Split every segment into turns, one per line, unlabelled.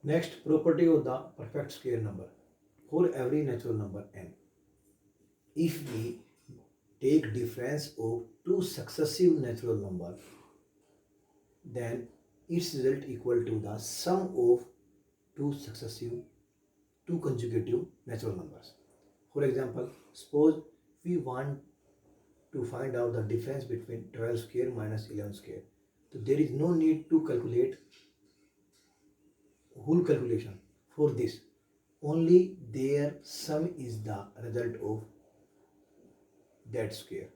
Next, property of the perfect square number. For every natural number n, if we take difference of two successive natural numbers, then its result equal to the sum of two consecutive natural numbers. For example, suppose we want to find out the difference between 12 square minus 11 square. So there is no need to calculate whole calculation for this. Only their sum is the result of that square.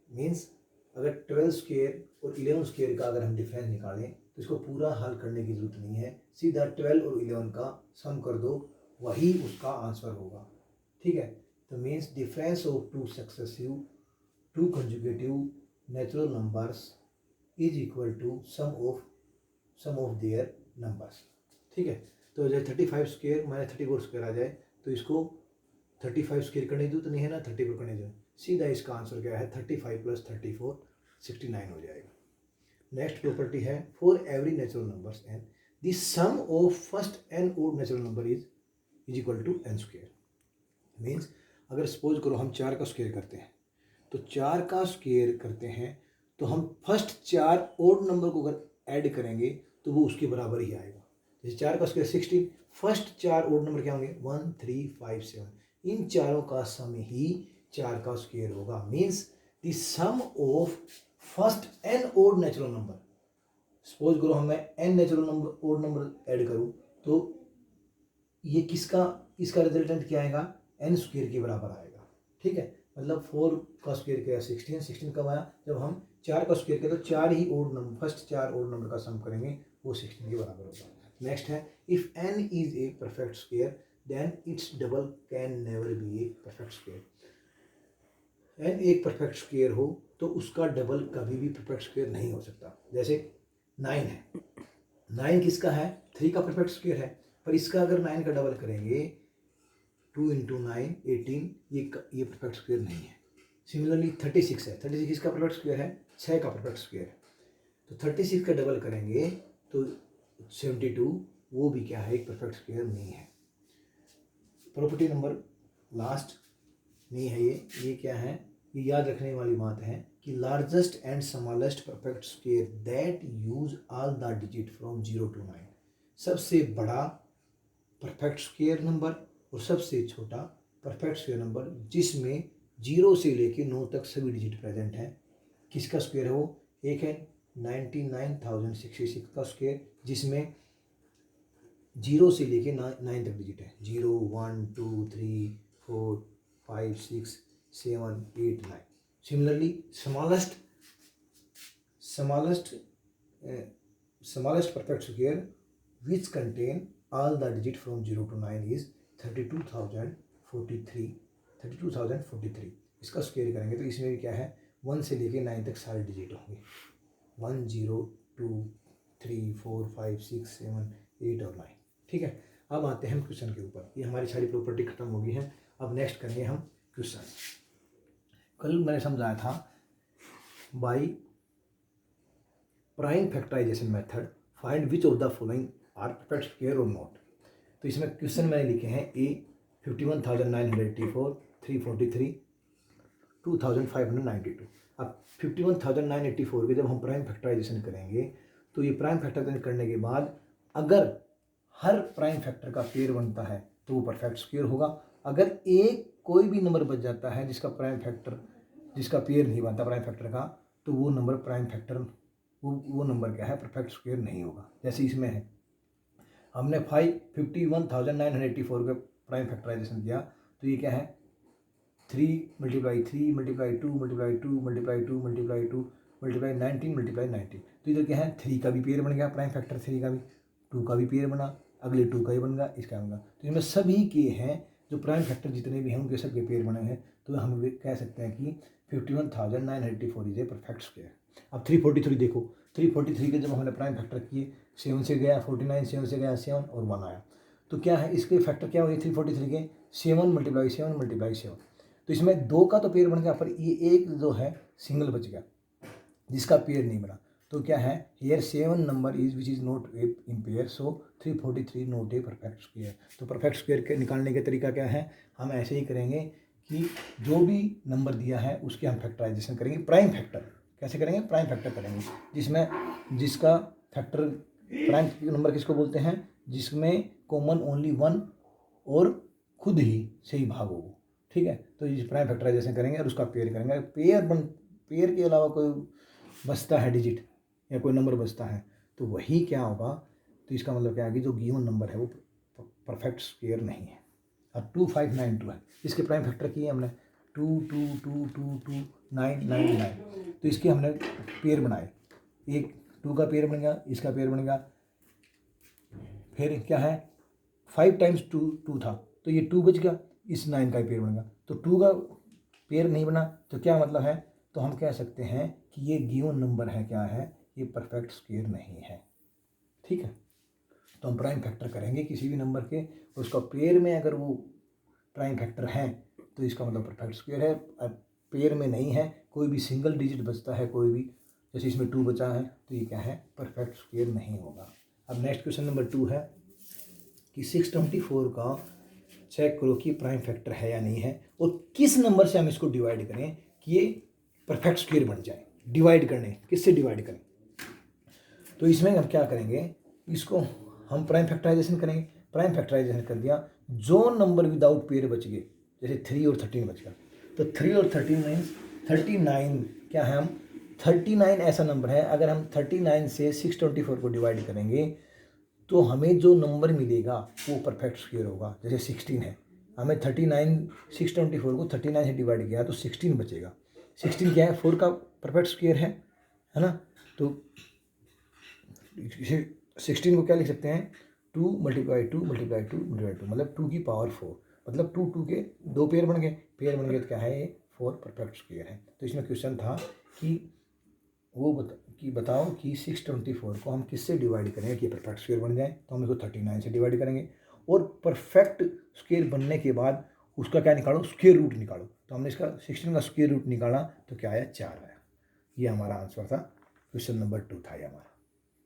Means अगर 12 square और 11 square का अगर हम difference निकालें तो इसको पूरा हल करने की जरूरत नहीं है, सीधा 12 और 11 का सम कर दो, वही उसका आंसर होगा. ठीक है. तो means difference of two conjugative natural numbers is equal to sum of their numbers. ठीक है. तो जैसे 35 स्क्वायर माइनस 34 स्क्वायर आ जाए तो इसको 35 स्क्वायर करने की जरूरत नहीं है ना, 34 करने की, सीधा इसका आंसर क्या है 35 प्लस 34 69 हो जाएगा. नेक्स्ट प्रॉपर्टी है for every natural numbers n the sum of first n odd natural number is equal to n square. Means अगर सपोज करो हम 4 का स्क्वायर करते हैं तो 4 का स्क्वायर करते हैं तो हम फर्स्ट 4 ओड नंबर को अगर ऐड करेंगे तो वो उसके बराबर ही आएगा. जैसे 4 का स्क्वायर 16, फर्स्ट 4 ओड नंबर क्या होंगे 1 3 5 7, इन चारों का सम ही 4 का स्क्वायर होगा. Means the sum of first n odd natural number. Suppose करो हम मैं n natural number odd number add करूं तो ये इसका रिजल्टेंट क्या आएगा एन स्क्वायर के बराबर आएगा. ठीक है. मतलब 4 का स्क्वायर क्या 16 कब आया जब हम 4 का स्क्वायर किया तो 4 ही odd number first 4 odd number का सम करेंगे वो 16 के बराबर होगा. नेक्स्ट है if n is a perfect square then its double can never be a perfect square. N एक परफेक्ट स्क्वायर हो तो उसका डबल कभी भी परफेक्ट स्क्वायर नहीं हो सकता. जैसे 9 है, 9 किसका है 3 का परफेक्ट स्क्वायर है, पर इसका अगर 9 का डबल करेंगे 2 × 9 18, ये परफेक्ट स्क्वायर नहीं है. सिमिलरली 36 है, 36 किसका परफेक्ट स्क्वायर है 6 का परफेक्ट स्क्वायर है. तो 36 का डबल करेंगे तो 72, वो भी क्या है एक परफेक्ट स्क्वायर नहीं है. प्रॉपर्टी नंबर लास्ट नहीं है ये क्या है, ये याद रखने वाली बात है कि largest and smallest perfect square that use all the digit from 0 to 9. सबसे बड़ा परफेक्ट स्क्वायर नंबर और सबसे छोटा परफेक्ट स्क्वायर नंबर जिसमें 0 से लेके 9 तक सभी डिजिट प्रेजेंट हैं, किसका स्क्वायर है वो. एक है 99,066 का स्क्वायर जिसमें 0 से लेके 9 तक डिजिट है. 0 1 2 3 4 5 6 7 8 9. Similarly smallest perfect square which contain all the digit from 0 to 9 is 32,043. इसका स्क्वायर करेंगे तो इसमें भी क्या है 1 से लेके 9 तक सारे डिजिट होंगे. 1 0 2 3 4 5 6 7 8 और 9. ठीक है. अब आते हैं हम क्वेश्चन के ऊपर. ये हमारी सारी प्रॉपर्टी खत्म हो गई है. अब नेक्स्ट करेंगे हम क्वेश्चन. कल मैंने समझाया था by prime factorization method find which of the following are perfect square और नॉट. तो इसमें क्वेश्चन मैंने लिखे हैं ए 51,984 343 2,592. अब 51,984 के जब हम प्राइम फैक्टराइजेशन करेंगे तो ये प्राइम फैक्टराइजेशन करने के बाद अगर हर प्राइम फैक्टर का पेयर बनता है तो वो परफेक्ट स्क्वायर होगा. अगर एक कोई भी नंबर बच जाता है जिसका पेयर नहीं बनता प्राइम फैक्टर का तो वो नंबर प्राइम फैक्टर वो नंबर क्या है परफेक्ट स्क्वायर नहीं होगा. जैसे इसमें है हमने 51,984 का प्राइम फैक्टराइजेशन किया तो ये क्या है 3 × 3 × 2 × 2 × 2 × 2 × 19 × 19. तो इधर क्या है 3 का भी पेयर बन गया प्राइम फैक्टर 3 का भी, 2 का भी पेयर बना, अगले 2 का ही बन गया, इसका बन गया. तो इनमें सभी के हैं जो प्राइम फैक्टर जितने भी हैं उनके सबके पेयर बने हैं. तो हम कह सकते हैं कि 51,984 इज ए परफेक्ट स्क्वायर. अब 343 देखो, 343 के जब हमने प्राइम फैक्टर किए 7 से गया 49, 7 से गया 7 और 1 आया. तो क्या है इसके फैक्टर क्या हुए 343 के 7 × 7 × 7. तो इसमें 2 का तो पेयर बन गया पर ये एक जो है सिंगल बच गया जिसका पेयर नहीं बना. तो क्या है, here 7 number is which is not in pair, so 343 not a perfect square. तो परफेक्ट स्क्वायर के निकालने का तरीका क्या है, हम ऐसे ही करेंगे कि जो भी नंबर दिया है उसके हम फैक्टराइजेशन करेंगे, प्राइम फैक्टर। कैसे करेंगे, प्राइम फैक्टर करेंगे, जिसमें जिसका फैक्टर प्राइम नंबर किसको बोलते हैं, जिसमें कॉमन ओनली 1 और खुद ही से ही भाग हो, ठीक है। तो इस प्राइम फैक्टराइजेशन करेंगे और उसका पेयर करेंगे। पेयर के अलावा कोई बचता है डिजिट या कोई नंबर बचता है तो वही क्या होगा, तो इसका मतलब क्या है कि जो गिवन नंबर है वो परफेक्ट स्क्वायर नहीं है। अब 2592 है, इसके प्राइम फैक्टर किए हमने 2 2 2 2 2 9 9 9, तो इसके हमने पेयर बनाए, एक 2 का पेयर बन गया, इसका पेयर बन गया, फिर क्या है 5 टाइम्स 2 2 था तो ये 2 बच गया, इस 9 का पेयर बन गया। तो 2 का पेयर नहीं बना तो क्या मतलब है, तो हम कह सकते हैं कि ये गिवन नंबर है, क्या है, ये परफेक्ट स्क्वायर नहीं है, ठीक है। तो हम प्राइम फैक्टर करेंगे किसी भी नंबर के, उसका पेयर में अगर वो प्राइम फैक्टर है तो इसका मतलब परफेक्ट स्क्वायर है। अब पेयर में नहीं है, कोई भी सिंगल डिजिट बचता है, कोई भी, जैसे इसमें 2 बचा है तो ये क्या है, परफेक्ट स्क्वायर नहीं होगा। अब नेक्स्ट क्वेश्चन नंबर 2 है कि 624 का चेक करो कि प्राइम फैक्टर है या नहीं है, और किस नंबर से हम इसको डिवाइड करें कि ये परफेक्ट स्क्वायर बन जाए। डिवाइड करने, किससे डिवाइड करें, तो इसमें हम क्या करेंगे, इसको हम प्राइम फैक्टराइजेशन करेंगे। प्राइम फैक्टराइजेशन कर दिया, जो नंबर विदाउट पेयर बच गए, जैसे 3 और 13 बच गया, तो 3 और 13 मीन्स 39, क्या है, हम 39 ऐसा नंबर है, अगर हम 39 से 624 को डिवाइड करेंगे तो हमें जो नंबर मिलेगा वो परफेक्ट स्क्वायर होगा। जैसे 16 है, हमें 39 624 को 39 से डिवाइड किया तो 16 बचेगा। 16 क्या है, 4 का परफेक्ट स्क्वायर है ना। तो 16 को क्या लिख सकते हैं, 2 × 2 × 2 × 2 मतलब 2 की पावर 4, मतलब 2 के 2 पेयर बन गए, पेयर बन गए तो क्या है, ये 4 परफेक्ट स्क्वायर है। तो इसमें क्वेश्चन था कि वो बताओ कि 624 को हम किससे डिवाइड करेंगे कि परफेक्ट स्क्वायर बन जाए, तो हम इसको 39 से डिवाइड करेंगे, और परफेक्ट स्क्वायर बनने के बाद उसका क्या निकालो, स्क्वायर रूट निकालो। तो हमने इसका 16 का स्क्वायर रूट निकाला तो क्या आया, 4 आया। ये हमारा आंसर था, क्वेश्चन नंबर 2 था ये हमारा।